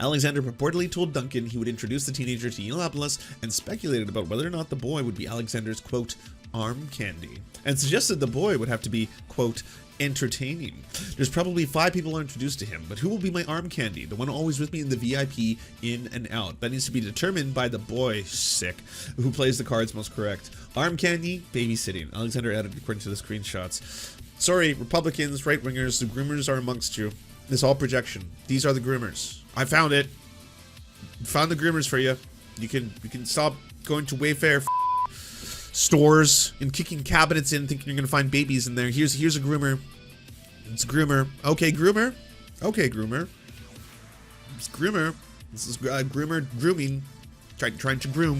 Alexander purportedly told Duncan he would introduce the teenager to Yiannopoulos and speculated about whether or not the boy would be Alexander's, quote, arm candy, and suggested the boy would have to be, quote, entertaining. There's probably 5 people introduced to him, but who will be my arm candy? The one always with me in the VIP, in and out. That needs to be determined by the boy, sick, who plays the cards most correct. Arm candy, babysitting. Alexander added according to the screenshots. Sorry, Republicans, right-wingers, the groomers are amongst you. This is all projection. These are the groomers. I found it. Found the groomers for you. You can stop going to Wayfair stores and kicking cabinets in thinking you're gonna find babies in there. Here's a groomer. It's a groomer. Okay, groomer. Okay, groomer. It's groomer. This is groomer grooming. Trying to groom.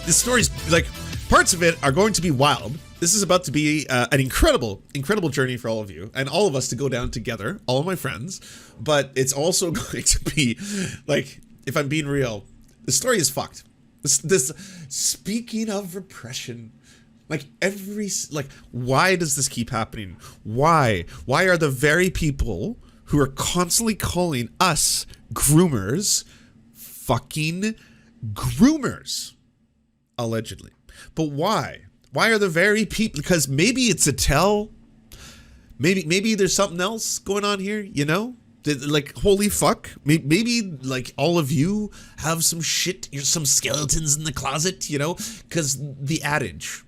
This story's like, parts of it are going to be wild. This is about to be an incredible journey for all of you and all of us to go down together, all of my friends. But it's also going to be like, if I'm being real, the story is fucked. This speaking of repression, like why does this keep happening? Why are the very people who are constantly calling us groomers fucking groomers, allegedly? But why? Why are the very people? Because maybe it's a tell. Maybe there's something else going on here, you know? Like, holy fuck. Maybe, like, all of you have some shit, some skeletons in the closet, you know? Because the adage,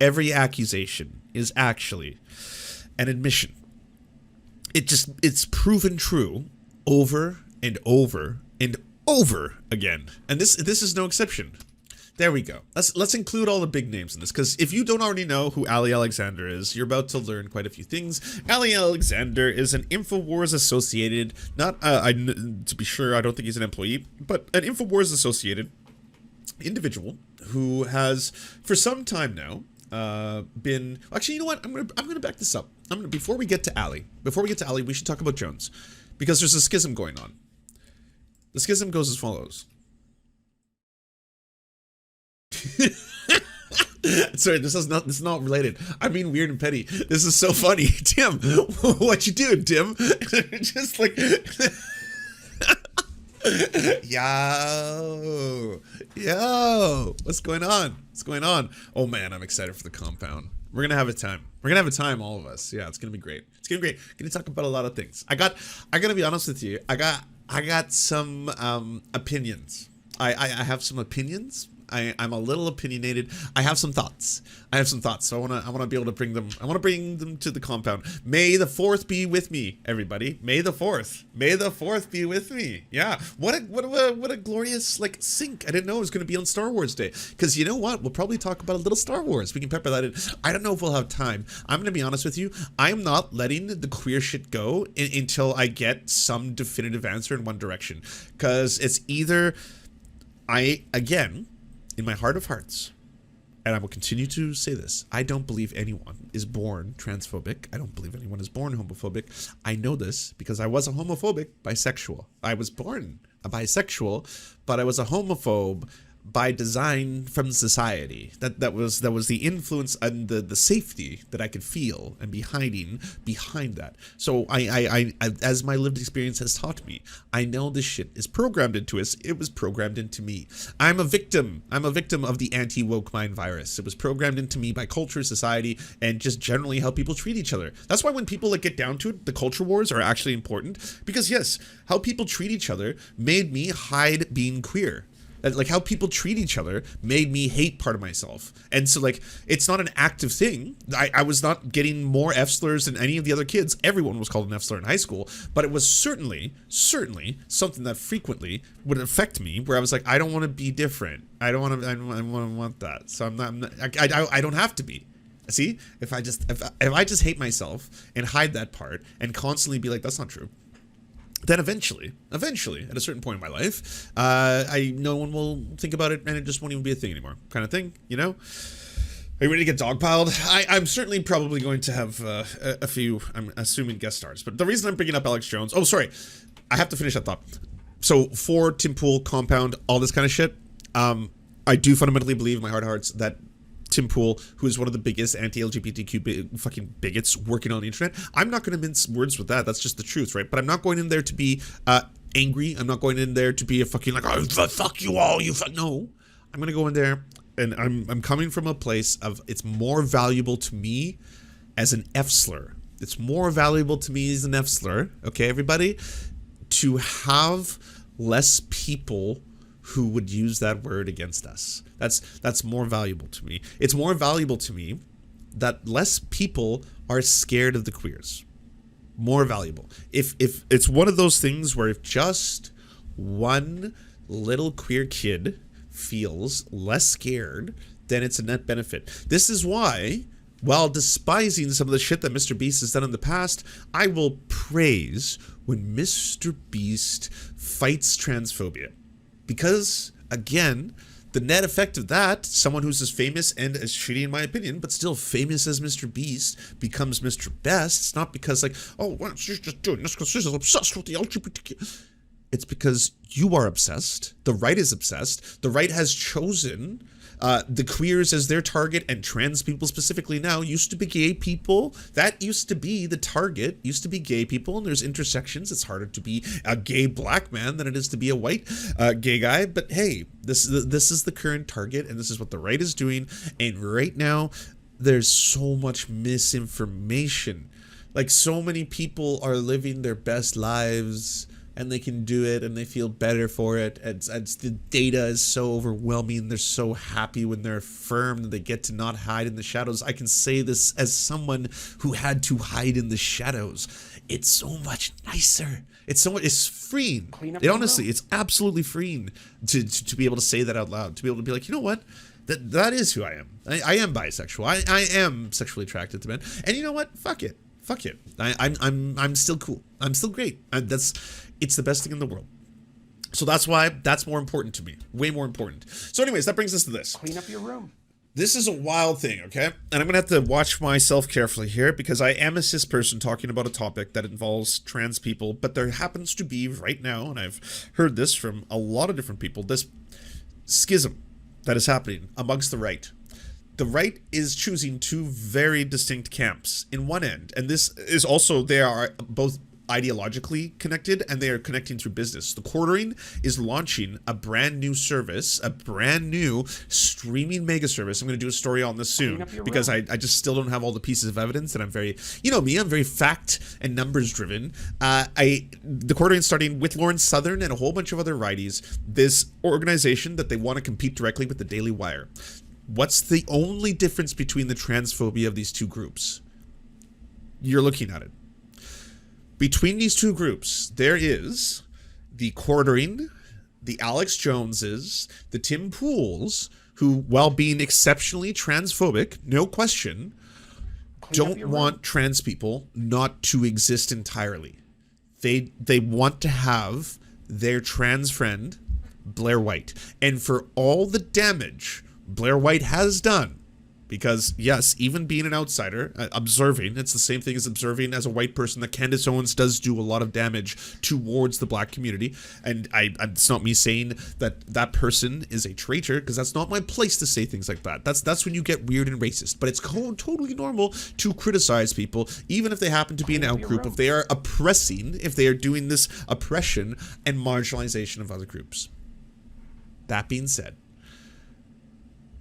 every accusation is actually an admission. It's proven true over and over and over again. And this is no exception. There we go. Let's include all the big names in this, because if you don't already know who Ali Alexander is, you're about to learn quite a few things. Ali Alexander is an InfoWars associated, not to be sure, I don't think he's an employee, but an InfoWars associated individual who has for some time now been. Actually, you know what? I'm gonna back this up. Before we get to Ali, we should talk about Jones, because there's a schism going on. The schism goes as follows. Sorry, this is not related. I'm being weird and petty. This is so funny. Tim, what you doing, Tim? Just like yo, what's going on? Oh man, I'm excited for the compound. We're gonna have a time, all of us. Yeah, it's gonna be great. Gonna talk about a lot of things. I gotta be honest with you. I got some opinions. I have some opinions. I'm a little opinionated. I have some thoughts. So I wanna be able to bring them. I wanna bring them to the compound. May the 4th be with me, everybody. May the 4th be with me. Yeah. What a glorious like sync. I didn't know it was gonna be on Star Wars Day. Because you know what? We'll probably talk about a little Star Wars. We can pepper that in. I don't know if we'll have time. I'm gonna be honest with you. I'm not letting the queer shit go until I get some definitive answer in one direction. Because it's either again. In my heart of hearts, and I will continue to say this, I don't believe anyone is born transphobic. I don't believe anyone is born homophobic. I know this because I was a homophobic bisexual. I was born a bisexual, but I was a homophobe by design from society. That was the influence and the safety that I could feel and be hiding behind that. So I as my lived experience has taught me, I know this shit is programmed into us. It was programmed into me. I'm a victim of the anti-woke mind virus. It was programmed into me by culture, society, and just generally how people treat each other. That's why when people like get down to it, the culture wars are actually important, because yes, how people treat each other made me hide being queer. Like how people treat each other made me hate part of myself. And so like, it's not an active thing. I was not getting more F slurs than any of the other kids. Everyone was called an F slur in high school, but it was certainly something that frequently would affect me, where I was like, I don't want to be different. I don't want that. So I don't have to be. See, if I just hate myself and hide that part and constantly be like, that's not true, then eventually, at a certain point in my life, no one will think about it, and it just won't even be a thing anymore, kind of thing, you know? Are you ready to get dogpiled? I'm certainly probably going to have a few, I'm assuming, guest stars, but the reason I'm bringing up Alex Jones, oh, sorry, I have to finish that thought. So, for Tim Pool, compound, all this kind of shit, I do fundamentally believe in my heart of hearts that Tim Pool, who is one of the biggest anti-LGBTQ fucking bigots working on the internet. I'm not going to mince words with that. That's just the truth, right? But I'm not going in there to be angry. I'm not going in there to be a fucking like, oh, fuck you all, no. I'm going to go in there, and I'm coming from a place of it's more valuable to me as an F slur. It's more valuable to me as an F slur, okay, everybody, to have less people who would use that word against us. That's more valuable to me. It's more valuable to me that less people are scared of the queers. More valuable. If it's one of those things where if just one little queer kid feels less scared, then it's a net benefit. This is why, while despising some of the shit that Mr. Beast has done in the past, I will praise when Mr. Beast fights transphobia. Because, again, the net effect of that, someone who's as famous and as shitty in my opinion, but still famous as Mr. Beast, becomes Mr. Best. It's not because like, oh, well, she's just doing this because she's obsessed with the LGBTQ. It's because you are obsessed. The right is obsessed. The right has chosen the queers as their target, and trans people specifically now. Used to be gay people. That used to be the target. Used to be gay people, and there's intersections. It's harder to be a gay black man than it is to be a white gay guy. But hey, this is the current target, and this is what the right is doing. And right now, there's so much misinformation. Like, so many people are living their best lives, and they can do it, and they feel better for it. And the data is so overwhelming. They're so happy when they're affirmed that they get to not hide in the shadows. I can say this as someone who had to hide in the shadows. It's so much nicer. It's freeing. Honestly, it's absolutely freeing to be able to say that out loud. To be able to be like, you know what? That is who I am. I am bisexual. I am sexually attracted to men. And you know what? Fuck it. Fuck it. I'm still cool. I'm still great. It's the best thing in the world. So that's why that's more important to me. Way more important. So anyways, that brings us to this. Clean up your room. This is a wild thing, okay? And I'm going to have to watch myself carefully here because I am a cis person talking about a topic that involves trans people, but there happens to be right now, and I've heard this from a lot of different people, this schism that is happening amongst the right. The right is choosing two very distinct camps in one end, and this is also, they are both ideologically connected, and they are connecting through business. The Quartering is launching a brand new service, a brand new streaming mega service. I'm going to do a story on this soon because I just still don't have all the pieces of evidence, and I'm very, you know me, I'm very fact and numbers driven. The Quartering starting with Lawrence Southern and a whole bunch of other righties, this organization that they want to compete directly with the Daily Wire. What's the only difference between the transphobia of these two groups? You're looking at it. Between these two groups, there is the Quartering, the Alex Joneses, the Tim Pools, who, while being exceptionally transphobic, no question, don't want trans people not to exist entirely. They want to have their trans friend, Blair White. And for all the damage Blair White has done, because yes, even being an outsider, observing, it's the same thing as observing as a white person, that Candace Owens does do a lot of damage towards the black community. And it's not me saying that that person is a traitor, because that's not my place to say things like that. That's when you get weird and racist. But it's totally normal to criticize people, even if they happen to be an outgroup, if they are oppressing, if they are doing this oppression and marginalization of other groups. That being said,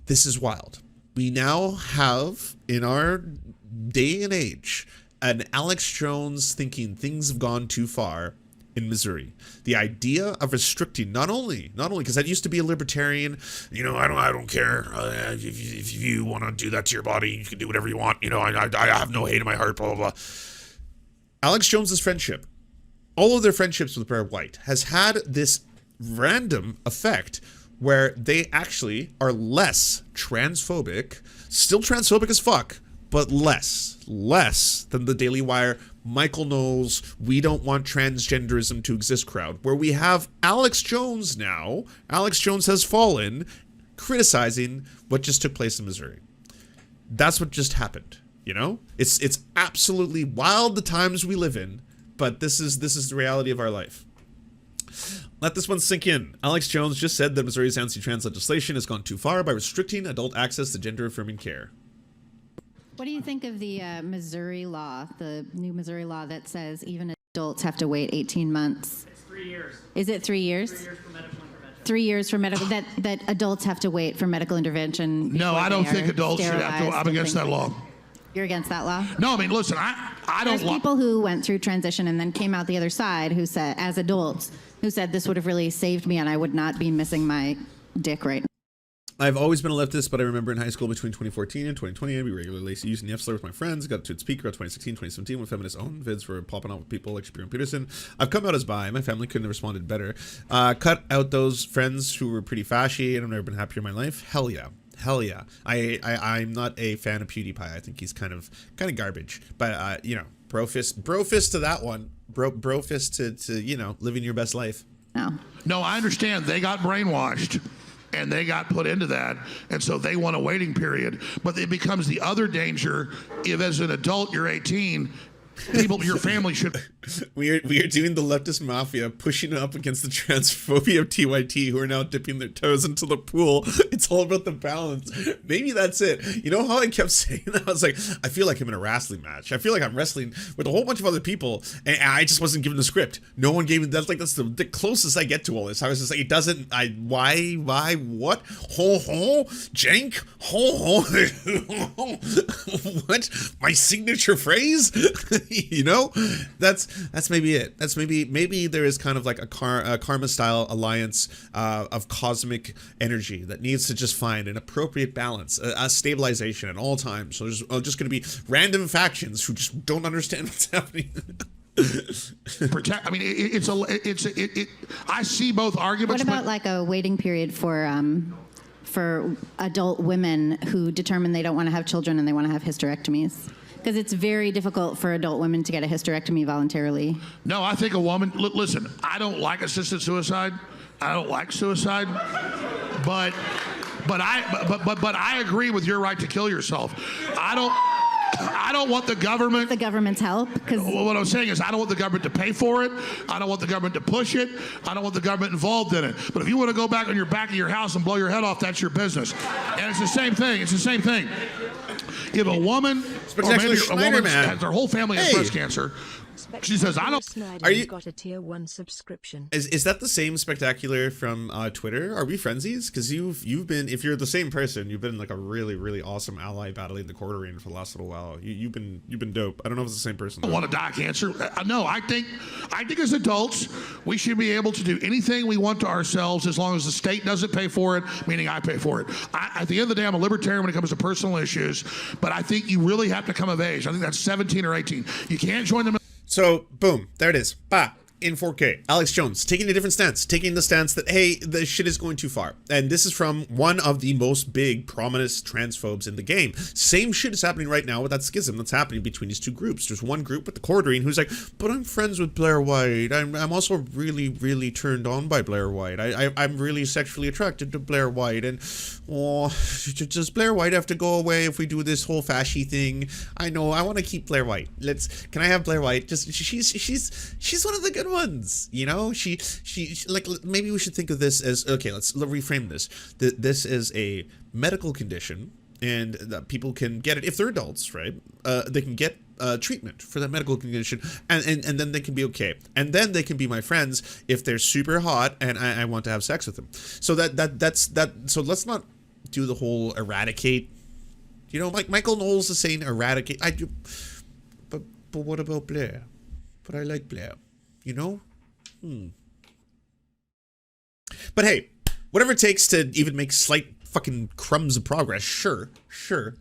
this is wild. We now have, in our day and age, an Alex Jones thinking things have gone too far in Missouri. The idea of restricting, not only, because that used to be a libertarian, you know, I don't care if you want to do that to your body, you can do whatever you want, you know, I have no hate in my heart, blah, blah, blah. Alex Jones's friendship, all of their friendships with Blair White, has had this random effect where they actually are less transphobic, still transphobic as fuck, but less than the Daily Wire, Michael Knowles, we don't want transgenderism to exist crowd, where we have Alex Jones now, Alex Jones has fallen, criticizing what just took place in Missouri. That's what just happened, you know? It's absolutely wild the times we live in, but this is the reality of our life. Let this one sink in. Alex Jones just said that Missouri's anti-trans legislation has gone too far by restricting adult access to gender-affirming care. What do you think of the Missouri law, the new Missouri law that says even adults have to wait 18 months? It's 3 years. Is it 3 years? 3 years for medical intervention. 3 years for medical, that adults have to wait for medical intervention? No, I don't think adults should have to. I'm against that law. You're against that law? No, I mean, listen, I don't. There's people who went through transition and then came out the other side who said, as adults, who said this would have really saved me and I would not be missing my dick right now. I've always been a leftist, but I remember in high school between 2014 and 2020, I'd be regularly using the F slur with my friends. Got to its peak around 2016, 2017 when feminists own vids were popping out with people like Shapiro and Peterson. I've come out as bi. My family couldn't have responded better. Cut out those friends who were pretty fashy, and I've never been happier in my life. Hell yeah. Hell yeah. I'm not a fan of PewDiePie. I think he's kind of garbage. But you know, brofist to that one. Brofist to you know, living your best life. No, I understand. They got brainwashed and they got put into that, and so they want a waiting period. But it becomes the other danger if, as an adult, you're 18. People, your family should. We are doing the leftist mafia, pushing up against the transphobia of TYT, who are now dipping their toes into the pool. It's all about the balance. Maybe that's it. You know how I kept saying that? I was like, I feel like I'm in a wrestling match. I feel like I'm wrestling with a whole bunch of other people, and I just wasn't given the script. No one gave me. That's the closest I get to all this. I was just like, it doesn't. Why, what? Ho, jank, ho. What? My signature phrase? You know, that's maybe it. That's maybe there is kind of like a karma style alliance of cosmic energy that needs to just find an appropriate balance, a stabilization at all times. So there's just going to be random factions who just don't understand what's happening. I mean, I see both arguments. What about like a waiting period for adult women who determine they don't want to have children and they want to have hysterectomies? Because it's very difficult for adult women to get a hysterectomy voluntarily. No, I think a woman. Listen, I don't like assisted suicide. I don't like suicide, but I agree with your right to kill yourself. I don't want the government. The government's help? Well, what I'm saying is I don't want the government to pay for it. I don't want the government to push it. I don't want the government involved in it. But if you want to go back on your back of your house and blow your head off, that's your business. And it's the same thing. It's the same thing. If a woman, or maybe a woman has their whole family has breast cancer, she says, "I don't." Are you got a tier 1 subscription? Is that the same Spectacular from Twitter? Are we friendsies? Because you've been, if you're the same person, you've been like a really awesome ally battling the quarter range for the last little while. You've been dope. I don't know if it's the same person. I don't want to die of cancer. No, I think as adults we should be able to do anything we want to ourselves as long as the state doesn't pay for it, meaning I pay for it. At the end of the day, I'm a libertarian when it comes to personal issues, but I think you really have to come of age. I think that's 17 or 18. You can't join them. So, boom, there it is. Bah. In 4K. Alex Jones taking a different stance, taking the stance that, hey, the shit is going too far. And this is from one of the most big, prominent transphobes in the game. Same shit is happening right now with that schism that's happening between these two groups. There's one group with the quartering who's like, but I'm friends with Blair White. I'm also really turned on by Blair White. I'm really sexually attracted to Blair White. And, oh, does Blair White have to go away if we do this whole fashy thing? I know, I want to keep Blair White. Can I have Blair White? Just, she's one of the good ones, you know. She like, maybe we should think of this as, okay, let's reframe this. This is a medical condition, and people can get it if they're adults, right? They can get treatment for that medical condition, and then they can be okay, and then they can be my friends if they're super hot and I want to have sex with them. So that's so let's not do the whole eradicate. You know, like Michael Knowles is saying eradicate. I do, but what about Blair? But I like Blair. You know? But hey, whatever it takes to even make slight fucking crumbs of progress, sure.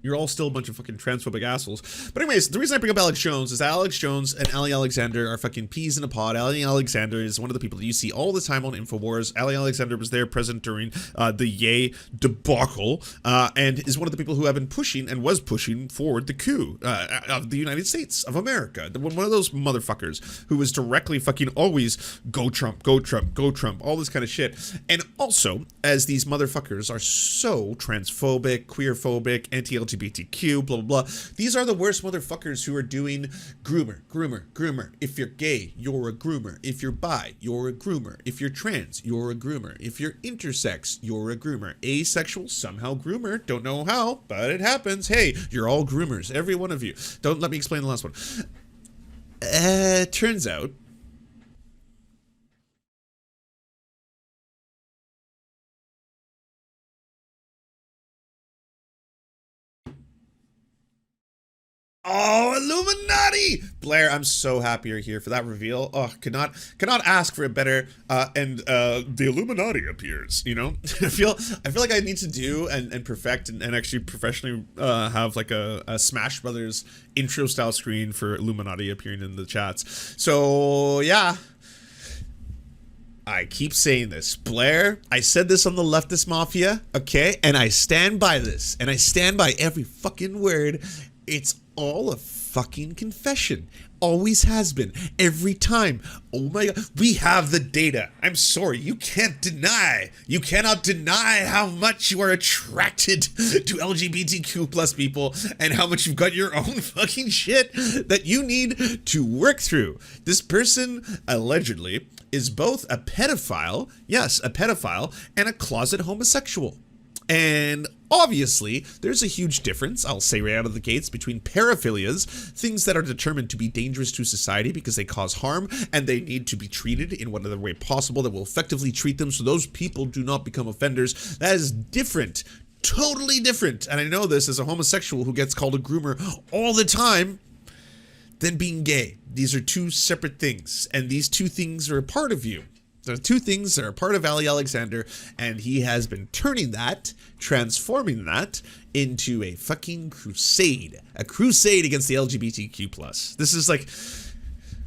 You're all still a bunch of fucking transphobic assholes. But anyways, the reason I bring up Alex Jones is that Alex Jones and Ali Alexander are fucking peas in a pod. Ali Alexander is one of the people that you see all the time on InfoWars. Ali Alexander was there present during the Ye debacle, and is one of the people who have been pushing and was pushing forward the coup of the United States of America. One of those motherfuckers who was directly fucking always go Trump, all this kind of shit. And also, as these motherfuckers are so transphobic, queerphobic, anti-LGBTQ, blah, blah, blah. These are the worst motherfuckers who are doing groomer. If you're gay, you're a groomer. If you're bi, you're a groomer. If you're trans, you're a groomer. If you're intersex, you're a groomer. Asexual, somehow groomer. Don't know how, but it happens. Hey, you're all groomers, every one of you. Don't let me explain the last one. Turns out, oh, Illuminati! Blair, I'm so happy you're here for that reveal. Oh, could not ask for a better. The Illuminati appears. You know, I feel like I need to do and perfect and actually professionally have like a Smash Brothers intro style screen for Illuminati appearing in the chats. So yeah. I keep saying this, Blair, I said this on the Leftist Mafia, okay? And I stand by this, and I stand by every fucking word. It's all a fucking confession. Always has been. Every time. Oh my God. We have the data. I'm sorry. You can't deny. You cannot deny how much you are attracted to LGBTQ plus people and how much you've got your own fucking shit that you need to work through. This person allegedly is both a pedophile, yes, a pedophile, and a closet homosexual. And obviously, there's a huge difference, I'll say right out of the gates, between paraphilias, things that are determined to be dangerous to society because they cause harm and they need to be treated in whatever way possible that will effectively treat them so those people do not become offenders. That is different, totally different. And I know this as a homosexual who gets called a groomer all the time than being gay. These are two separate things, and these two things are a part of you. There are two things that are a part of Ali Alexander, and he has been turning that, transforming that into a fucking crusade. A crusade against the LGBTQ+. This is like,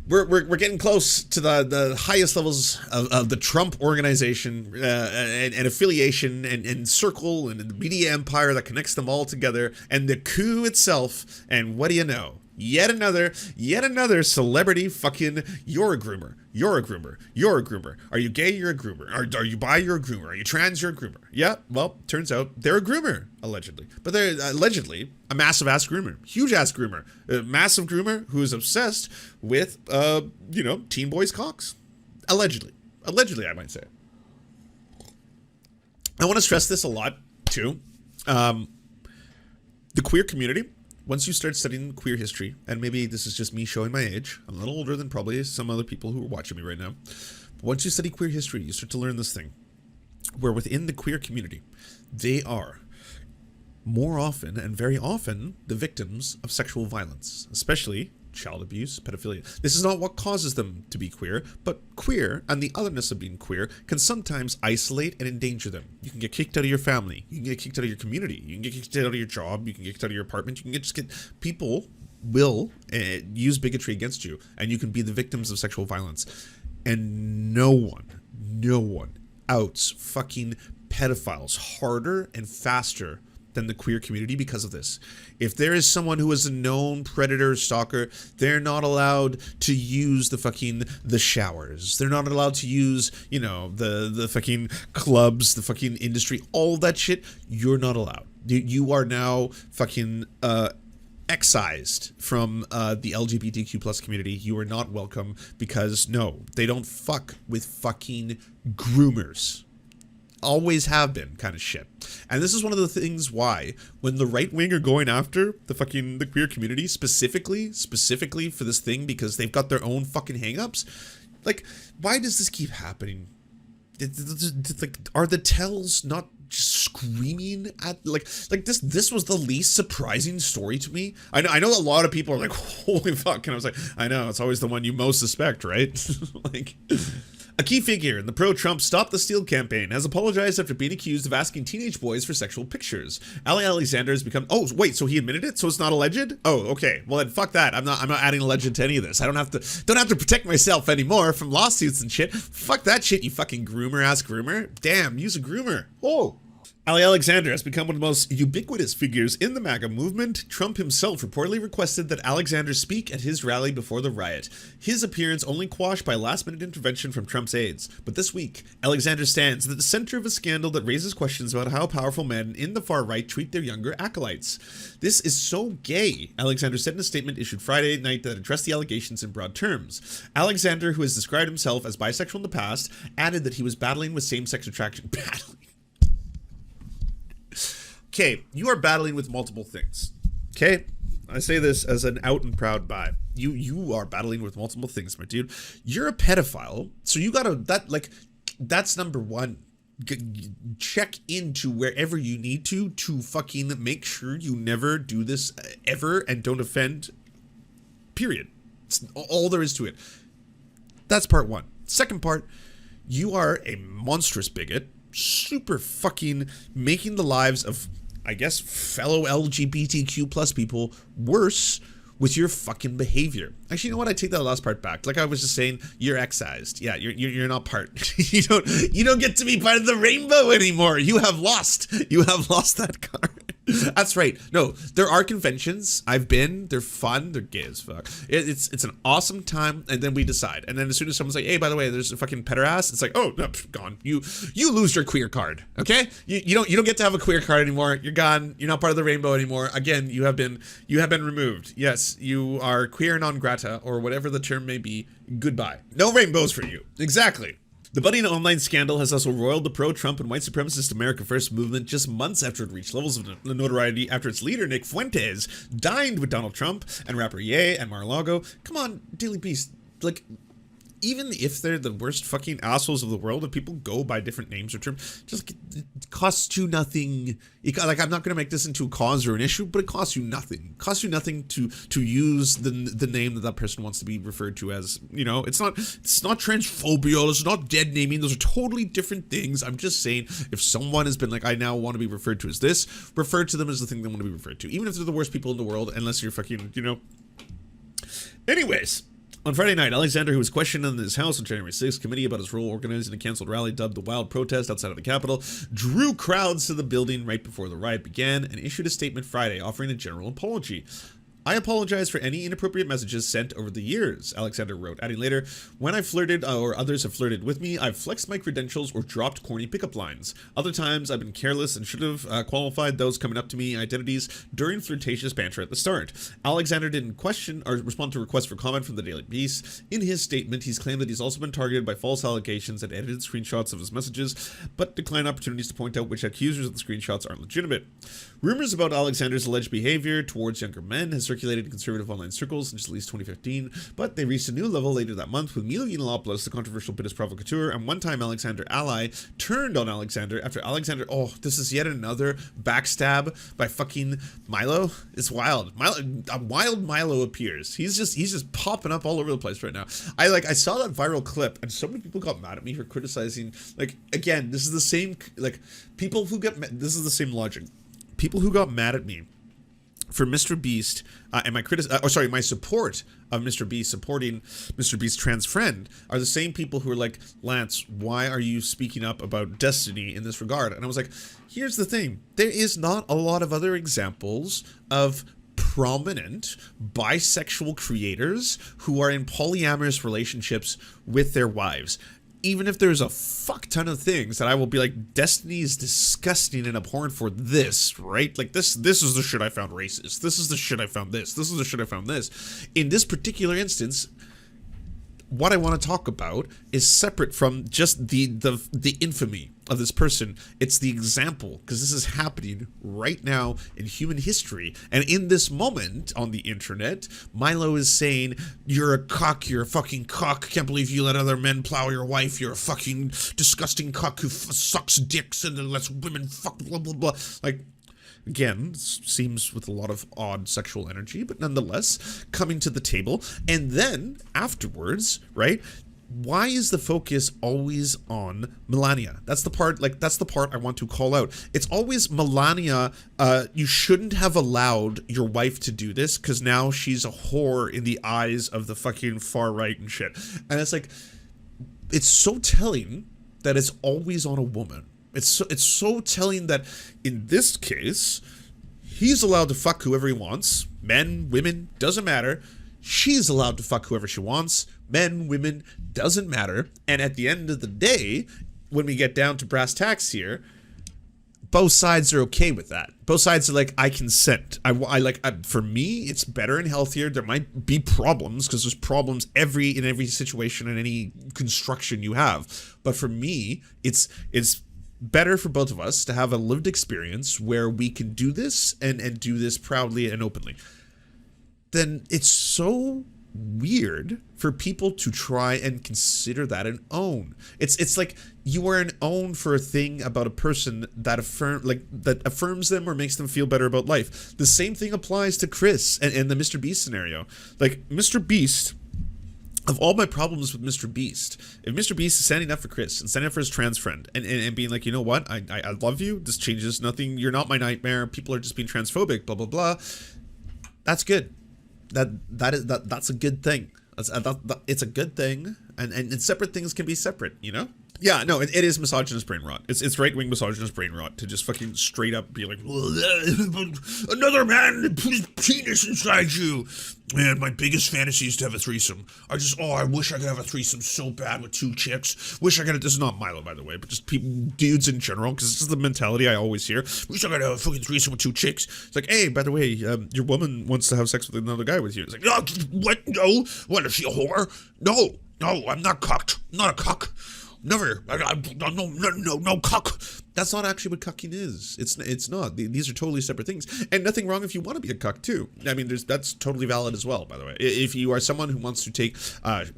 we're getting close to the highest levels of the Trump organization and affiliation and circle and the media empire that connects them all together, and the coup itself, and what do you know? Yet another celebrity fucking, you're a groomer. You're a groomer. You're a groomer. Are you gay? You're a groomer. Are you bi? You're a groomer. Are you trans? You're a groomer. Yeah, well, turns out they're a groomer, allegedly. But they're allegedly a massive ass groomer. Huge ass groomer. A massive groomer who is obsessed with, you know, teen boys' cocks. Allegedly. Allegedly, I might say. I want to stress this a lot, too. The queer community, once you start studying queer history, and maybe this is just me showing my age, I'm a little older than probably some other people who are watching me right now, but once you study queer history, you start to learn this thing, where within the queer community, they are more often, and very often, the victims of sexual violence, especially child abuse, pedophilia. This is not what causes them to be queer, but queer and the otherness of being queer can sometimes isolate and endanger them. You can get kicked out of your family. You can get kicked out of your community. You can get kicked out of your job. You can get kicked out of your apartment. You can just get, people will use bigotry against you, and you can be the victims of sexual violence. And no one outs fucking pedophiles harder and faster than the queer community because of this. If there is someone who is a known predator stalker, they're not allowed to use the showers. They're not allowed to use, you know, the fucking clubs, the fucking industry, all that shit. You're not allowed. You are now fucking excised from the LGBTQ plus community. You are not welcome because no, they don't fuck with fucking groomers. Always have been kind of shit. And this is one of the things why when the right wing are going after the queer community specifically for this thing because they've got their own fucking hangups, like, why does this keep happening? Like, are the tells not just screaming at like this was the least surprising story to me. I know a lot of people are like, holy fuck, and I was like, I know, it's always the one you most suspect, right? Like, a key figure in the pro-Trump Stop the Steal campaign has apologized after being accused of asking teenage boys for sexual pictures. Ali Alexander has become, oh wait, so he admitted it? So it's not alleged? Oh, okay. Well then fuck that. I'm not adding alleged to any of this. I don't have to protect myself anymore from lawsuits and shit. Fuck that shit, you fucking groomer ass groomer. Damn, use a groomer. Oh. Ali Alexander has become one of the most ubiquitous figures in the MAGA movement. Trump himself reportedly requested that Alexander speak at his rally before the riot. His appearance only quashed by last-minute intervention from Trump's aides. But this week, Alexander stands at the center of a scandal that raises questions about how powerful men in the far right treat their younger acolytes. This is so gay, Alexander said in a statement issued Friday night that addressed the allegations in broad terms. Alexander, who has described himself as bisexual in the past, added that he was battling with same-sex attraction. Okay, you are battling with multiple things. Okay? I say this as an out and proud bi. You are battling with multiple things, my dude. You're a pedophile, so you gotta, that's number one. Check into wherever you need to fucking make sure you never do this ever and don't offend, period. It's all there is to it. That's part one. Second part, you are a monstrous bigot, super fucking making the lives of, I guess, fellow LGBTQ plus people worse with your fucking behavior. Actually, you know what? I take that last part back. Like I was just saying, you're excised. Yeah, you're not part. you don't get to be part of the rainbow anymore. You have lost. You have lost that card. That's right. No, there are conventions. I've been. They're fun. They're gay as fuck. It's an awesome time. And then we decide. And then as soon as someone's like, hey, by the way, there's a fucking pederast, it's like, oh no, gone. You lose your queer card. Okay? You don't get to have a queer card anymore. You're gone. You're not part of the rainbow anymore. Again, you have been removed. Yes, you are queer non grata, or whatever the term may be. Goodbye. No rainbows for you. Exactly. The budding online scandal has also roiled the pro-Trump and white supremacist America First movement just months after it reached levels of notoriety after its leader, Nick Fuentes, dined with Donald Trump and rapper Ye and Mar-a-Lago. Come on, Daily Beast. Like, even if they're the worst fucking assholes of the world, if people go by different names or terms, just it costs you nothing. Like, I'm not going to make this into a cause or an issue, but it costs you nothing. It costs you nothing to use the name that person wants to be referred to as. You know, it's not transphobia. It's not dead naming. Those are totally different things. I'm just saying, if someone has been like, I now want to be referred to as this, refer to them as the thing they want to be referred to, even if they're the worst people in the world, unless you're fucking, you know. Anyways. On Friday night, Alexander, who was questioned in his house on January 6th committee about his role organizing a canceled rally dubbed the Wild Protest outside of the Capitol, drew crowds to the building right before the riot began and issued a statement Friday offering a general apology. I apologize for any inappropriate messages sent over the years, Alexander wrote, adding later, when I flirted or others have flirted with me, I've flexed my credentials or dropped corny pickup lines. Other times I've been careless and should have qualified those coming up to me identities during flirtatious banter at the start. Alexander didn't question or respond to requests for comment from the Daily Beast. In his statement, he's claimed that he's also been targeted by false allegations and edited screenshots of his messages, but declined opportunities to point out which accusers of the screenshots aren't legitimate. Rumors about Alexander's alleged behavior towards younger men has circulated in conservative online circles since at least 2015, but they reached a new level later that month with Milo, the controversial British provocateur, and one-time Alexander ally, turned on Alexander after Alexander, oh, this is yet another backstab by fucking Milo. It's wild. A wild Milo appears. He's just popping up all over the place right now. I saw that viral clip, and so many people got mad at me for criticizing, like, again, this is the same, like, people who get, this is the same logic. People who got mad at me for Mr. Beast and my support of Mr. Beast supporting Mr. Beast's trans friend are the same people who are like, Lance, why are you speaking up about Destiny in this regard? And I was like, here's the thing. There is not a lot of other examples of prominent bisexual creators who are in polyamorous relationships with their wives. Even if there's a fuck ton of things that I will be like, Destiny is disgusting and abhorrent for this, right? Like this is the shit I found racist. This is the shit I found this. This is the shit I found this. In this particular instance, what I want to talk about is separate from just the infamy of this person. It's the example, because this is happening right now in human history. And in this moment on the internet, Milo is saying, you're a cock, you're a fucking cock, can't believe you let other men plow your wife, you're a fucking disgusting cock who sucks dicks and then lets women fuck, blah, blah, blah. Like, again, seems with a lot of odd sexual energy, but nonetheless, coming to the table. And then, afterwards, right, why is the focus always on Melania? That's the part I want to call out. It's always Melania, you shouldn't have allowed your wife to do this, because now she's a whore in the eyes of the fucking far right and shit. And it's like, it's so telling that it's always on a woman. It's so telling that in this case, he's allowed to fuck whoever he wants. Men, women, doesn't matter. She's allowed to fuck whoever she wants. Men, women, doesn't matter. And at the end of the day, when we get down to brass tacks here, both sides are okay with that. Both sides are like, I consent. For me, it's better and healthier. There might be problems because there's problems in every situation and any construction you have. But for me, it's better for both of us to have a lived experience where we can do this and do this proudly and openly. Then it's so weird for people to try and consider that an own. It's like you are an own for a thing about a person that affirms them or makes them feel better about life. The same thing applies to Chris and the Mr. Beast scenario. Like Mr. Beast, of all my problems with Mr. Beast, if Mr. Beast is standing up for Chris and standing up for his trans friend and being like, you know what, I love you, this changes nothing, you're not my nightmare, people are just being transphobic, blah blah blah, that's good. That's a good thing. It's a good thing, and separate things can be separate, you know? Yeah, no, it is misogynist brain rot. It's right-wing misogynist brain rot to just fucking straight up be like, another man put his penis inside you. Man, my biggest fantasy is to have a threesome. I wish I could have a threesome so bad with 2 chicks. Wish I could have, this is not Milo, by the way, but just dudes in general, because this is the mentality I always hear. Wish I could have a fucking threesome with 2 chicks. It's like, hey, by the way, your woman wants to have sex with another guy with you. It's like, no, what? No? What, is she a whore? No, I'm not cucked. I'm not a cuck. Never. No cuck. That's not actually what cucking is. It's not. These are totally separate things. And nothing wrong if you want to be a cuck too. I mean, that's totally valid as well, by the way. If you are someone who wants to take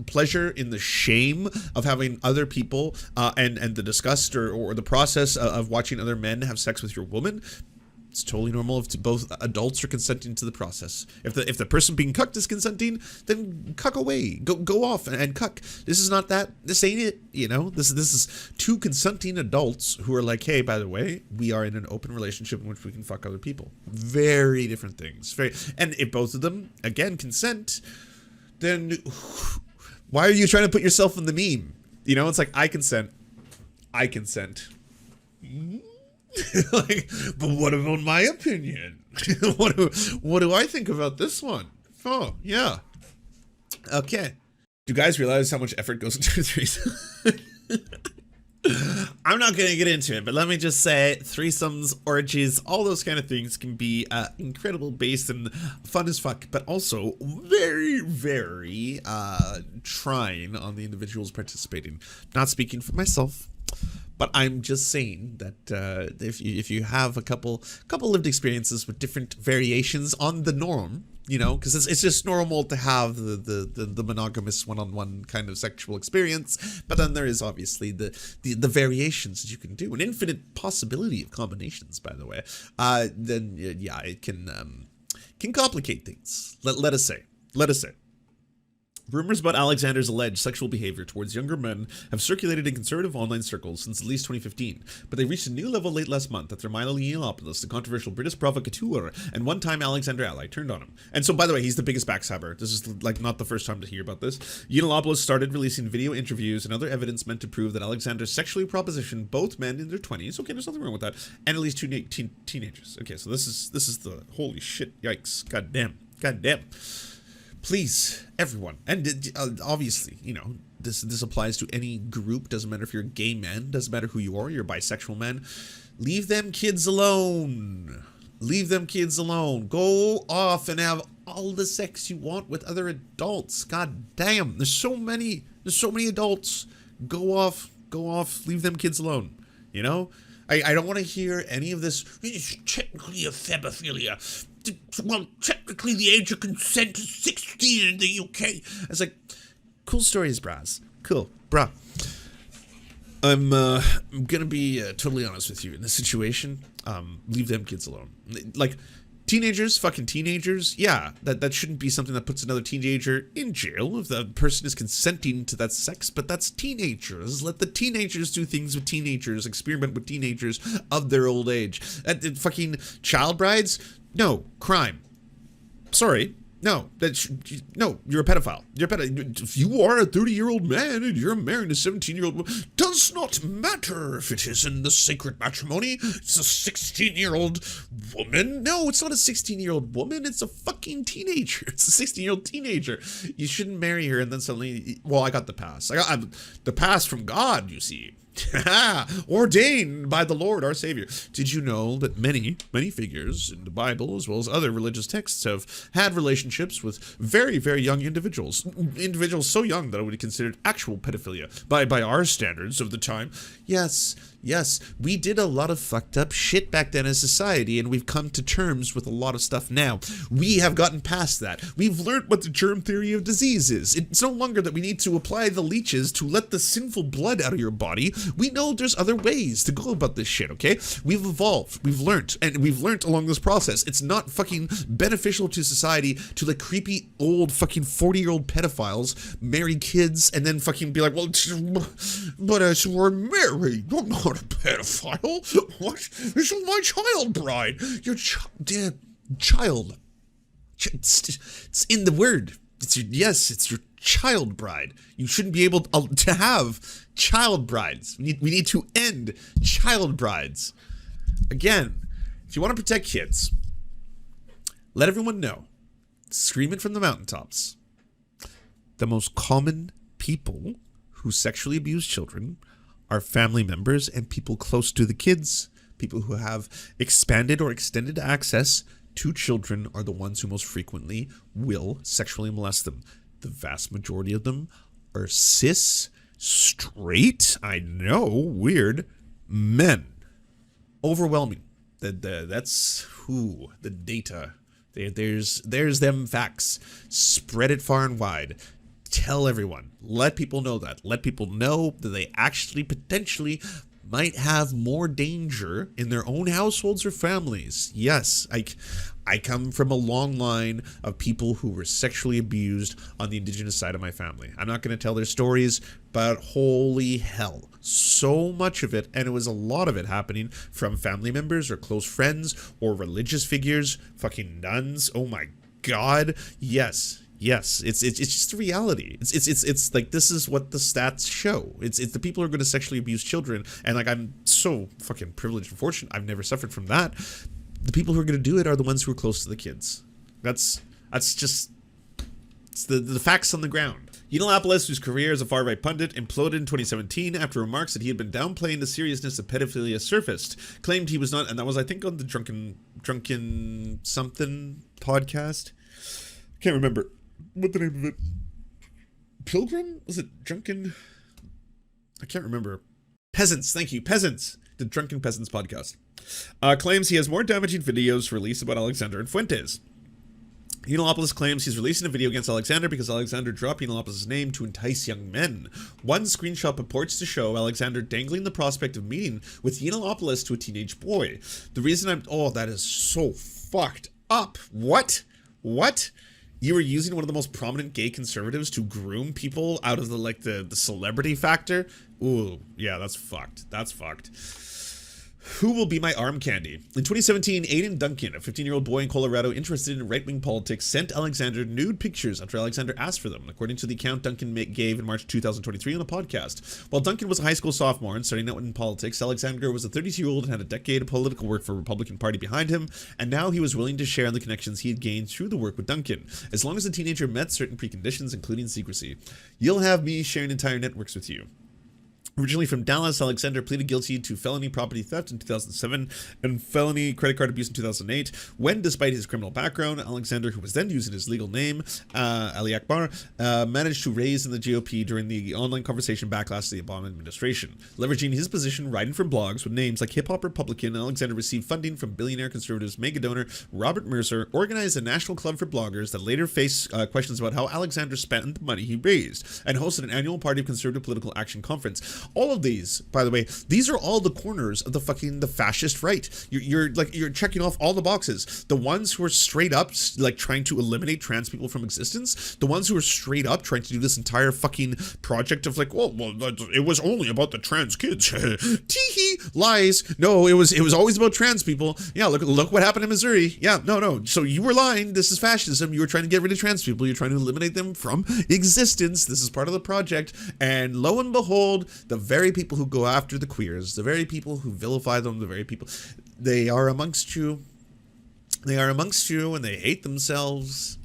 pleasure in the shame of having other people and the disgust or the process of watching other men have sex with your woman, it's totally normal if both adults are consenting to the process. If the person being cucked is consenting, then cuck away. Go off and cuck. This is not that. This ain't it. You know. This is 2 consenting adults who are like, hey, by the way, we are in an open relationship in which we can fuck other people. Very different things. And if both of them again consent, then why are you trying to put yourself in the meme? You know, it's like I consent. Like, but what about my opinion? what do I think about this one? Oh, yeah. Okay. Do you guys realize how much effort goes into threesomes? I'm not going to get into it, but let me just say threesomes, orgies, all those kind of things can be incredible, based and fun as fuck, but also very, very trying on the individuals participating. Not speaking for myself, but I'm just saying that if you have a couple lived experiences with different variations on the norm, you know, because it's just normal to have the monogamous one-on-one kind of sexual experience, but then there is obviously the variations that you can do, an infinite possibility of combinations, by the way. Then yeah, it can complicate things. Let us say. Rumors about Alexander's alleged sexual behavior towards younger men have circulated in conservative online circles since at least 2015, but they reached a new level late last month after Milo, the controversial British provocateur and one-time Alexander ally, turned on him. And so, by the way, he's the biggest backstabber. This is like not the first time to hear about this. Yiannopoulos started releasing video interviews and other evidence meant to prove that Alexander sexually propositioned both men in their 20s. Okay, there's nothing wrong with that, and at least 2 teenagers. Okay, so this is the holy shit. Yikes! Goddamn. Please, everyone, and obviously, you know, this applies to any group. Doesn't matter if you're a gay man, doesn't matter who you are, you're a bisexual man. Leave them kids alone. Go off and have all the sex you want with other adults. God damn, there's so many adults. Go off, leave them kids alone. You know, I don't want to hear any of this. It's technically a febophilia. Well, technically the age of consent is 16 in the UK. It's like, cool stories, bras. Cool, brah. I'm gonna be totally honest with you. In this situation, leave them kids alone. Like, fucking teenagers, yeah, that shouldn't be something that puts another teenager in jail if the person is consenting to that sex, but that's teenagers. Let the teenagers do things with teenagers, experiment with teenagers of their old age. Fucking child brides? No, crime. Sorry, No, no, you're a pedophile. You're a pedophile. If you are a 30-year-old man and you're marrying a 17-year-old woman, does not matter if it is in the sacred matrimony. It's a 16-year-old woman. No, it's not a 16-year-old woman. It's a fucking teenager. It's a 16-year-old teenager. You shouldn't marry her and then suddenly, well, I got the pass. I got the pass from God, you see. Ordained by the Lord, our Savior. Did you know that many figures in the Bible, as well as other religious texts, have had relationships with very, very young individuals? Individuals so young that it would be considered actual pedophilia by our standards of the time. Yes, we did a lot of fucked up shit back then as society, and we've come to terms with a lot of stuff now. We have gotten past that. We've learned what the germ theory of disease is. It's no longer that we need to apply the leeches to let the sinful blood out of your body. We know there's other ways to go about this shit, okay? We've evolved, we've learned, and we've learned along this process. It's not fucking beneficial to society to let creepy old fucking 40-year-old pedophiles marry kids and then fucking be like, well, but as we're married, I'm not a pedophile. What? This is my child bride. Your child. It's in the word. It's your child bride. You shouldn't be able to have child brides. We need to end child brides. Again, if you want to protect kids, let everyone know. Scream it from the mountaintops. The most common people who sexually abuse children are family members and people close to the kids. People who have expanded or extended access to children are the ones who most frequently will sexually molest them. The vast majority of them are cis, straight, I know, weird, men. Overwhelming. That's who the data. There's them facts. Spread it far and wide. Tell everyone. Let people know that. Let people know that they actually potentially might have more danger in their own households or families. Yes, I come from a long line of people who were sexually abused on the indigenous side of my family. I'm not going to tell their stories, but holy hell. So much of it, and it was a lot of it happening from family members or close friends or religious figures, fucking nuns. Oh my God. Yes, it's just a reality. It's like, this is what the stats show. It's the people who are going to sexually abuse children, and like, I'm so fucking privileged and fortunate. I've never suffered from that. The people who are going to do it are the ones who are close to the kids. That's just, it's the facts on the ground. Yiannopoulos, whose career as a far-right pundit imploded in 2017 after remarks that he had been downplaying the seriousness of pedophilia surfaced, claimed he was not, and that was, I think, on the drunken something podcast. Can't remember what the name of it. Pilgrim? Was it Drunken? I can't remember. Peasants, thank you, Peasants. The Drunken Peasants podcast. Claims he has more damaging videos released about Alexander and Fuentes. Yiannopoulos claims he's releasing a video against Alexander because Alexander dropped Yiannopoulos' name to entice young men. One screenshot purports to show Alexander dangling the prospect of meeting with Yiannopoulos to a teenage boy. The reason oh, that is so fucked up. What? You were using one of the most prominent gay conservatives to groom people out of the celebrity factor? Ooh, yeah, that's fucked. That's fucked. Who will be my arm candy? In 2017, Aiden Duncan, a 15-year-old boy in Colorado interested in right-wing politics, sent Alexander nude pictures after Alexander asked for them, according to the account Duncan gave in March 2023 on a podcast. While Duncan was a high school sophomore and starting out in politics, Alexander was a 32-year-old and had a decade of political work for the Republican Party behind him, and now he was willing to share the connections he had gained through the work with Duncan, as long as the teenager met certain preconditions, including secrecy. You'll have me sharing entire networks with you. Originally from Dallas, Alexander pleaded guilty to felony property theft in 2007 and felony credit card abuse in 2008, when, despite his criminal background, Alexander, who was then using his legal name, Ali Akbar, managed to raise in the GOP during the online conversation backlash to the Obama administration. Leveraging his position writing for blogs with names like Hip Hop Republican, Alexander received funding from billionaire conservatives mega donor Robert Mercer, organized a national club for bloggers that later faced questions about how Alexander spent the money he raised, and hosted an annual Party of Conservative Political Action conference. All of these, by the way, these are all the corners of the fascist right. You're checking off all the boxes. The ones who are straight up like trying to eliminate trans people from existence, the ones who are straight up trying to do this entire fucking project of like, well, it was only about the trans kids. Tee-hee, lies. No, it was always about trans people. Yeah, look what happened in Missouri. Yeah, no. So you were lying. This is fascism. You were trying to get rid of trans people. You're trying to eliminate them from existence. This is part of the project. And lo and behold, the very people who go after the queers, the very people who vilify them, the very people, they are amongst you. They are amongst you and they hate themselves.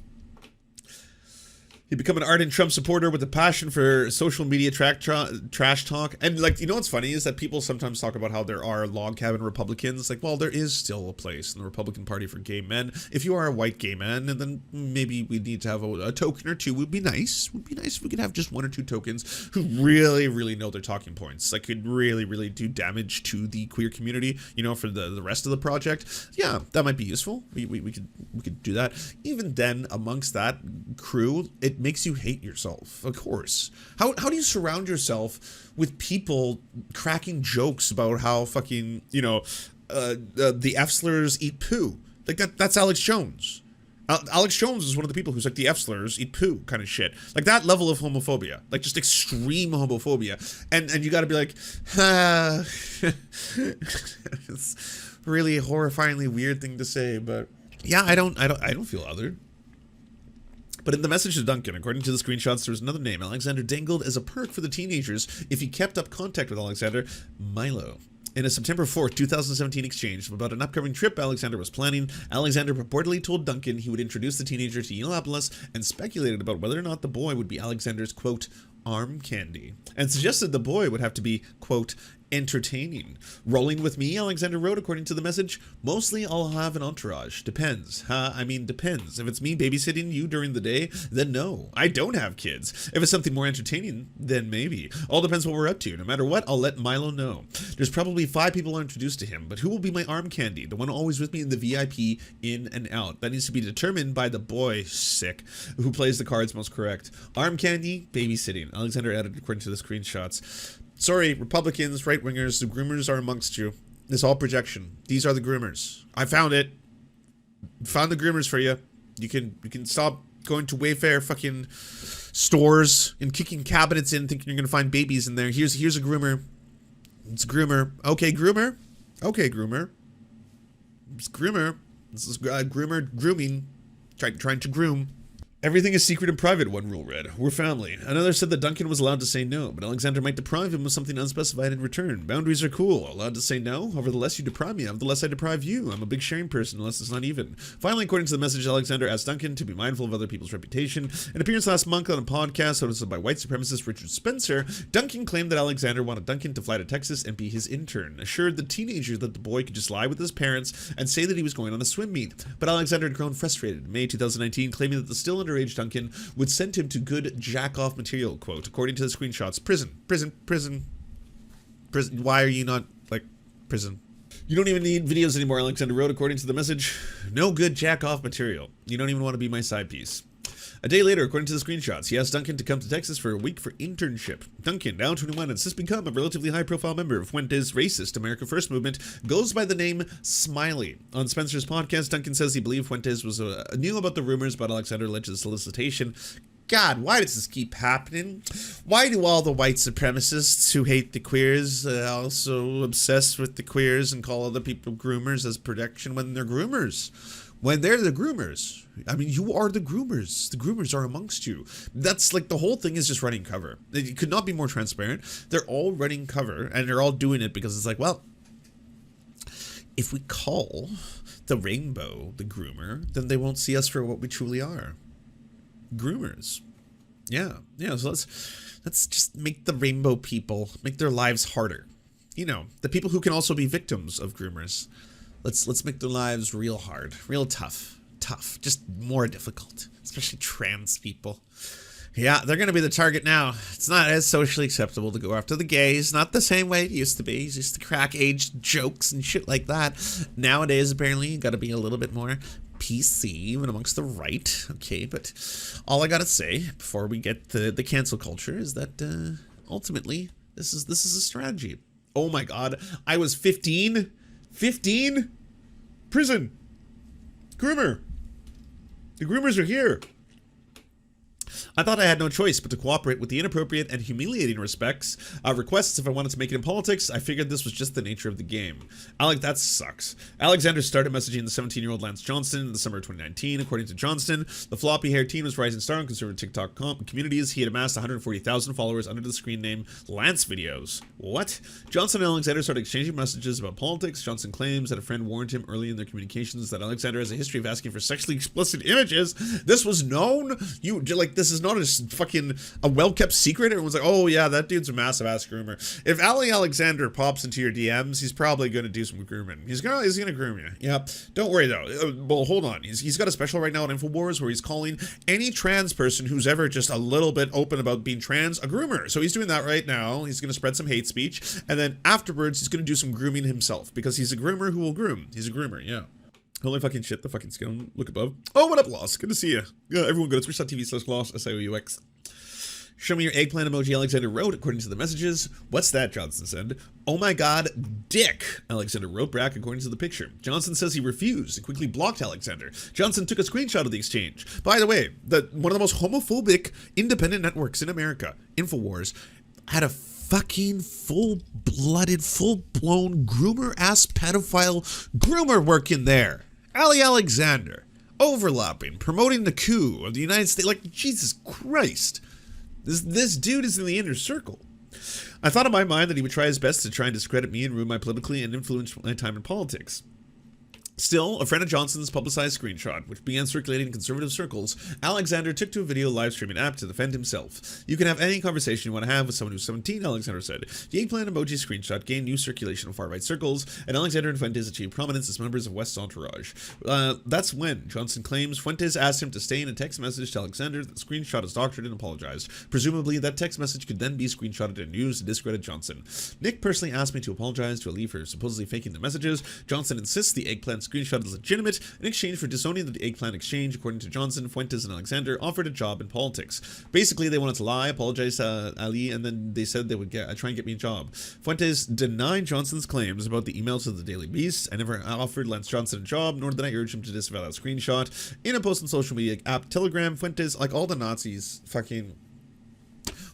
You become an ardent Trump supporter with a passion for social media trash talk. And like, you know what's funny is that people sometimes talk about how there are log cabin Republicans. Like, well, there is still a place in the Republican Party for gay men. If you are a white gay man, and then maybe we need to have a token or two would be nice. Would be nice if we could have just 1 or 2 tokens who really, really know their talking points. Like could really, really do damage to the queer community, you know, for the rest of the project. Yeah, that might be useful. We could do that. Even then, amongst that crew, it makes you hate yourself, of course. How do you surround yourself with people cracking jokes about how fucking, you know, the F-slurs eat poo? Like that's Alex Jones. Alex Jones is one of the people who's like the F-slurs eat poo kind of shit. Like that level of homophobia, like just extreme homophobia. And you got to be like, it's really a horrifyingly weird thing to say, but yeah, I don't feel othered. But in the message to Duncan, according to the screenshots, there was another name Alexander dangled as a perk for the teenagers if he kept up contact with Alexander, Milo. In a September 4th, 2017 exchange about an upcoming trip Alexander was planning, Alexander purportedly told Duncan he would introduce the teenager to Yiannopoulos and speculated about whether or not the boy would be Alexander's, quote, arm candy, and suggested the boy would have to be, quote, entertaining. Rolling with me, Alexander wrote, according to the message, mostly I'll have an entourage. Depends. I mean, depends. If it's me babysitting you during the day, then no. I don't have kids. If it's something more entertaining, then maybe. All depends what we're up to. No matter what, I'll let Milo know. There's probably 5 people I'll introduce to him, but who will be my arm candy? The one always with me in the VIP, in and out. That needs to be determined by the boy, sick, who plays the cards most correct. Arm candy, babysitting. Alexander added, according to the screenshots. Sorry, Republicans, right-wingers, the groomers are amongst you. It's all projection. These are the groomers. I found it. Found the groomers for you. You can stop going to Wayfair fucking stores and kicking cabinets in thinking you're going to find babies in there. Here's a groomer. It's a groomer. Okay, groomer. Okay, groomer. It's groomer. This is groomer grooming. Trying to groom. Everything is secret and private, one rule read. We're family. Another said that Duncan was allowed to say no, but Alexander might deprive him of something unspecified in return. Boundaries are cool. Allowed to say no? However, the less you deprive me of, the less I deprive you. I'm a big sharing person, unless it's not even. Finally, according to the message, Alexander asked Duncan to be mindful of other people's reputation. In appearance last month on a podcast hosted by white supremacist Richard Spencer, Duncan claimed that Alexander wanted Duncan to fly to Texas and be his intern, assured the teenager that the boy could just lie with his parents and say that he was going on a swim meet. But Alexander had grown frustrated in May 2019, claiming that the still underage Duncan would send him to good jack-off material, quote, according to the screenshots. Prison. Why are you not, like, prison? You don't even need videos anymore, Alexander wrote, according to the message. No good jack-off material. You don't even want to be my side piece. A day later, according to the screenshots, he asked Duncan to come to Texas for a week for internship. Duncan, now 21 and since become a relatively high-profile member of Fuentes' racist America First movement, goes by the name Smiley. On Spencer's podcast, Duncan says he believed Fuentes was knew about the rumors about Alexander alleged solicitation. God, why does this keep happening? Why do all the white supremacists who hate the queers also obsess with the queers and call other people groomers as protection when they're groomers? When they're the groomers. I mean, you are the groomers. The groomers are amongst you. That's like the whole thing is just running cover. It could not be more transparent. They're all running cover and they're all doing it because it's like, well, if we call the rainbow the groomer, then they won't see us for what we truly are. Groomers. Yeah. So let's just make the rainbow people make their lives harder. You know, the people who can also be victims of groomers. Let's make their lives real hard, real tough, just more difficult, especially trans people. Yeah, they're going to be the target now. It's not as socially acceptable to go after the gays, not the same way it used to be. It's just to crack age jokes and shit like that. Nowadays, apparently, you got to be a little bit more PC even amongst the right. Okay, but all I got to say before we get the cancel culture is that ultimately, This is a strategy. Oh my God. I was 15. 15? Prison. Groomer. The groomers are here. I thought I had no choice but to cooperate with the inappropriate and humiliating requests if I wanted to make it in politics. I figured this was just the nature of the game. That sucks. Alexander started messaging the 17-year-old Lance Johnston in the summer of 2019. According to Johnston, the floppy-haired teen was rising star in conservative TikTok communities. He had amassed 140,000 followers under the screen name Lance Videos. What? Johnston and Alexander started exchanging messages about politics. Johnston claims that a friend warned him early in their communications that Alexander has a history of asking for sexually explicit images. This was known? This is not a well-kept secret. Everyone's like, oh yeah, that dude's a massive ass groomer. If Ali Alexander pops into your DMs, he's probably going to do some grooming. He's gonna groom you. Yeah. Don't worry though. Well, hold on. He's got a special right now on InfoWars where he's calling any trans person who's ever just a little bit open about being trans a groomer. So he's doing that right now. He's going to spread some hate speech, and then afterwards he's going to do some grooming himself because he's a groomer who will groom. He's a groomer. Yeah. Holy fucking shit, the fucking skin. Look above. Oh, what up, Loss? Good to see you. Yeah, everyone go to twitch.tv/Loss, SIOUX. Show me your eggplant emoji, Alexander wrote, according to the messages. What's that, Johnson said. Oh my God, dick, Alexander wrote back according to the picture. Johnson says he refused and quickly blocked Alexander. Johnson took a screenshot of the exchange. By the way, one of the most homophobic independent networks in America, InfoWars, had a fucking full-blooded, full-blown groomer-ass pedophile groomer working there. Ali Alexander, overlapping, promoting the coup of the United States. Like, Jesus Christ. This dude is in the inner circle. I thought in my mind that he would try his best to try and discredit me and ruin my politically and influential time in politics. Still, a friend of Johnson's publicized screenshot, which began circulating in conservative circles, Alexander took to a video live streaming app to defend himself. You can have any conversation you want to have with someone who's 17, Alexander said. The eggplant emoji screenshot gained new circulation in far-right circles, and Alexander and Fuentes achieved prominence as members of West's entourage. That's when, Johnson claims, Fuentes asked him to stay in a text message to Alexander that the screenshot is doctored and apologized. Presumably, that text message could then be screenshotted and used to discredit Johnson. Nick personally asked me to apologize to Ali for supposedly faking the messages. Johnson insists the eggplant screenshot is legitimate. In exchange for disowning the eggplant exchange, according to Johnson, Fuentes and Alexander offered a job in politics. Basically, they wanted to lie, apologize to Ali, and then they said they would try and get me a job. Fuentes denied Johnson's claims about the email to the Daily Beast. I never offered Lance Johnson a job, nor did I urge him to disavow that screenshot. In a post on social media app Telegram, Fuentes, like all the Nazis, fucking...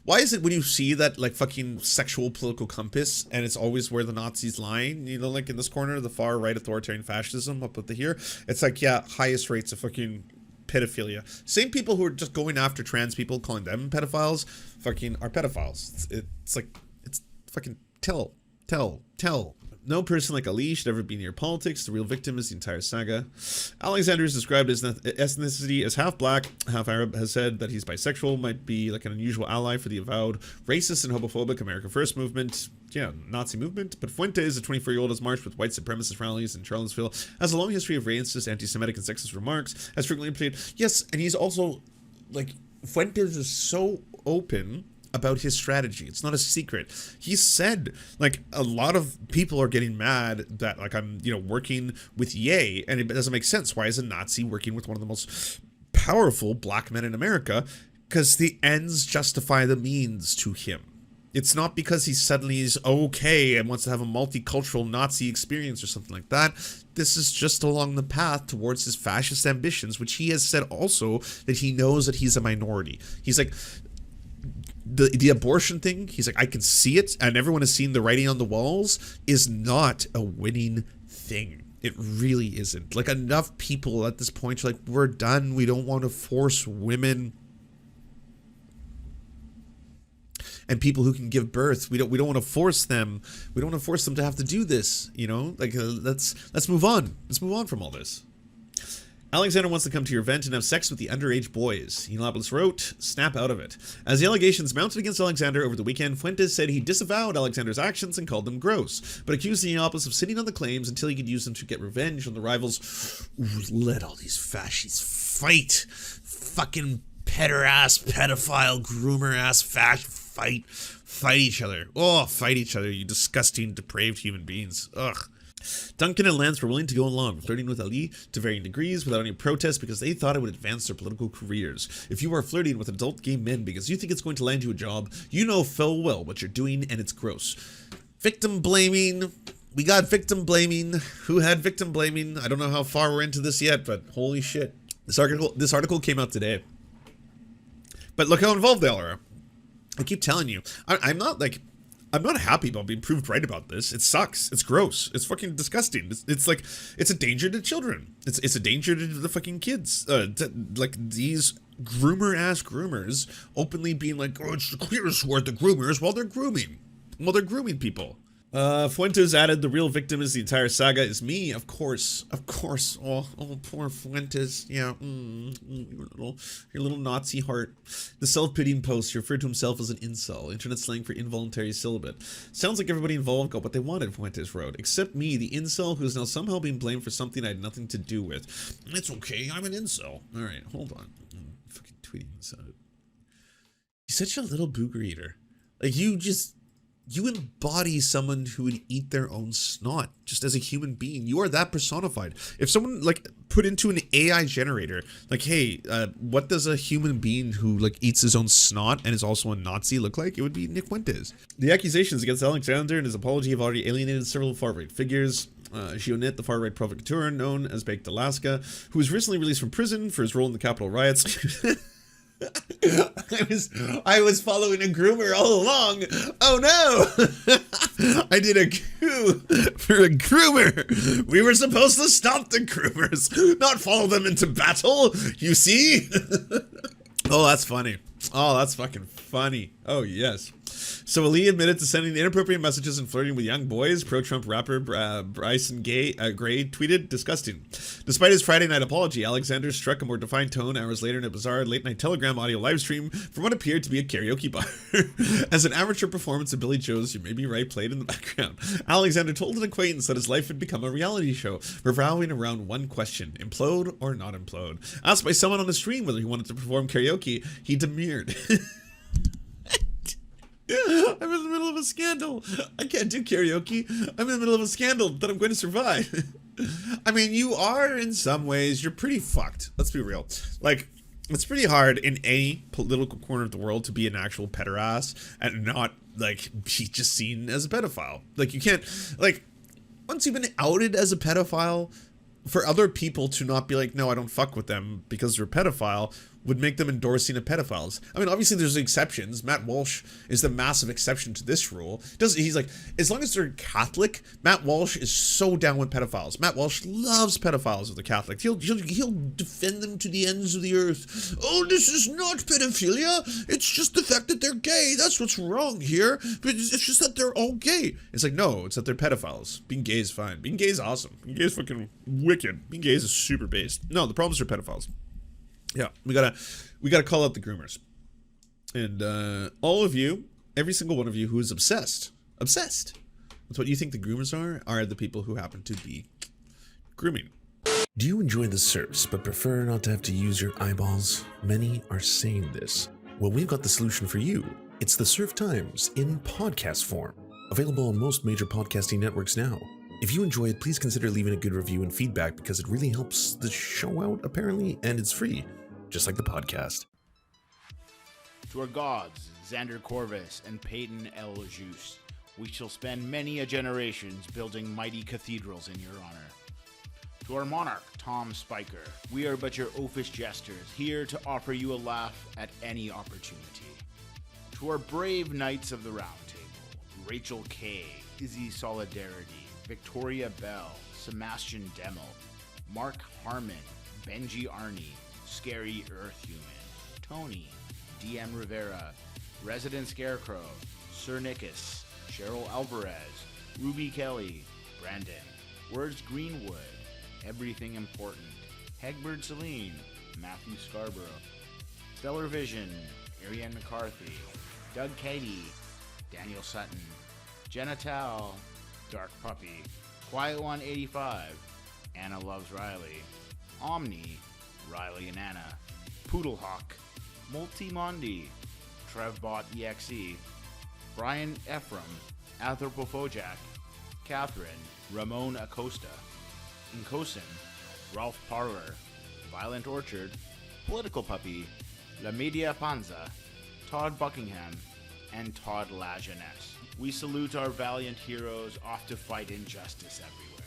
Why is it when you see that, like, fucking sexual political compass, and it's always where the Nazis line, you know, like in this corner, the far right authoritarian fascism up at the here, it's like, yeah, highest rates of fucking pedophilia. Same people who are just going after trans people, calling them pedophiles, fucking are pedophiles. It's like, it's fucking tell. No person like Ali should ever be near politics. The real victim is the entire saga. Alexander is described as ethnicity as half black, half Arab, has said that he's bisexual, might be like an unusual ally for the avowed racist and homophobic America First movement. Yeah, Nazi movement. But Fuentes, a 24-year-old, has marched with white supremacist rallies in Charlottesville, has a long history of racist, anti-Semitic, and sexist remarks, has frequently played... Yes, and he's also, like, Fuentes is so open about his strategy. It's not a secret. He said, like, a lot of people are getting mad that, like, I'm, you know, working with Ye, and it doesn't make sense. Why is a Nazi working with one of the most powerful black men in America? Because the ends justify the means to him. It's not because he suddenly is okay and wants to have a multicultural Nazi experience or something like that. This is just along the path towards his fascist ambitions, which he has said also that he knows that he's a minority. He's like... The abortion thing, he's like, I can see it, and everyone has seen the writing on the walls, is not a winning thing. It really isn't. Like, enough people at this point are like, we're done. We don't want to force women and people who can give birth. We don't want to force them. We don't want to force them to have to do this. You know, like, let's move on. Let's move on from all this. Alexander wants to come to your event and have sex with the underage boys. Heliopolis wrote, snap out of it. As the allegations mounted against Alexander over the weekend, Fuentes said he disavowed Alexander's actions and called them gross, but accused Heliopolis of sitting on the claims until he could use them to get revenge on the rivals. Ooh, let all these fascists fight. Fucking peder-ass, pedophile, groomer-ass fight each other. Oh, fight each other, you disgusting, depraved human beings. Ugh. Duncan and Lance were willing to go along, flirting with Ali to varying degrees without any protest because they thought it would advance their political careers. If you are flirting with adult gay men because you think it's going to land you a job, you know full well what you're doing, and it's gross. Victim blaming. We got victim blaming. Who had victim blaming? I don't know how far we're into this yet, but holy shit. This article came out today. But look how involved they all are. I keep telling you, I'm not happy about being proved right about this. It sucks. It's gross. It's fucking disgusting. It's like, it's a danger to children. It's a danger to the fucking kids. Like these groomer-ass groomers openly being like, oh, it's the queerest word, the groomers, while they're grooming. While they're grooming people. Fuentes added, the real victim is the entire saga is me, of course. Oh, poor Fuentes. Yeah, your little Nazi heart. The self-pitying post, he referred to himself as an incel, internet slang for involuntary celibate. Sounds like everybody involved got what they wanted, Fuentes wrote, except me, the incel, who is now somehow being blamed for something I had nothing to do with. It's okay, I'm an incel. Alright, hold on. I'm fucking tweeting this out. You're such a little booger eater. Like, you embody someone who would eat their own snot just as a human being. You are that personified. If someone like put into an AI generator, like, hey, what does a human being who like eats his own snot and is also a Nazi look like? It would be Nick Fuentes. The accusations against Alexander and his apology have already alienated several far-right figures. Gionnet, the far-right provocateur known as Baked Alaska, who was recently released from prison for his role in the Capitol riots. I was following a groomer all along. Oh no! I did a coup for a groomer. We were supposed to stop the groomers, not follow them into battle. You see? Oh, that's funny. Oh, that's fucking funny. Oh, yes. So Ali admitted to sending inappropriate messages and flirting with young boys. Pro-Trump rapper Bryson Gray tweeted, disgusting. Despite his Friday night apology, Alexander struck a more defined tone hours later in a bizarre late-night Telegram audio livestream from what appeared to be a karaoke bar. As an amateur performance of Billy Joe's You May Be Right played in the background, Alexander told an acquaintance that his life had become a reality show, revolving around one question: implode or not implode? Asked by someone on the stream whether he wanted to perform karaoke, he demurred. I'm in the middle of a scandal. I can't do karaoke. I'm in the middle of a scandal that I'm going to survive. I mean, you are in some ways. You're pretty fucked. Let's be real. Like, it's pretty hard in any political corner of the world to be an actual pederast and not, like, be just seen as a pedophile. Like, you can't, like, once you've been outed as a pedophile, for other people to not be like, no, I don't fuck with them because they're a pedophile, would make them endorsing of pedophiles. I mean, obviously there's exceptions. Matt Walsh is the massive exception to this rule. He's like, as long as they're Catholic, Matt Walsh is so down with pedophiles. Matt Walsh loves pedophiles if they're Catholic. He'll defend them to the ends of the earth. Oh, this is not pedophilia. It's just the fact that they're gay. That's what's wrong here. But it's just that they're all gay. It's like, no, it's that they're pedophiles. Being gay is fine. Being gay is awesome. Being gay is fucking wicked. Being gay is super based. No, the problems are pedophiles. Yeah, we gotta call out the groomers. And all of you, every single one of you who is obsessed with what you think the groomers are the people who happen to be grooming. Do you enjoy the Serfs but prefer not to have to use your eyeballs? Many are saying this. Well, we've got the solution for you. It's the Serf Times in podcast form. Available on most major podcasting networks now. If you enjoy it, please consider leaving a good review and feedback because it really helps the show out, apparently, and it's free, just like the podcast. To our gods, Xander Corvus and Peyton L. Juste, we shall spend many a generations building mighty cathedrals in your honor. To our monarch, Tom Spiker, we are but your oafish jesters, here to offer you a laugh at any opportunity. To our brave knights of the Round Table, Rachel K., Izzy Solidarity, Victoria Bell, Sebastian Demel, Mark Harmon, Benji Arney, Scary Earth Human, Tony, DM Rivera, Resident Scarecrow, Sir Nickus, Cheryl Alvarez, Ruby Kelly, Brandon, Words Greenwood, Everything Important, Hegbert Celine, Matthew Scarborough, Stellar Vision, Ariane McCarthy, Doug Cady, Daniel Sutton, Jenna Tal, Dark Puppy, Quiet One 85, Anna Loves Riley, Omni, Riley and Anna, Poodlehawk, Multimondi, Trevbot EXE, Brian Ephraim, Anthropophojak, Catherine, Ramon Acosta, Nkosin, Ralph Parler, Violent Orchard, Political Puppy, La Media Panza, Todd Buckingham, and Todd La Jeunesse. We salute our valiant heroes off to fight injustice everywhere.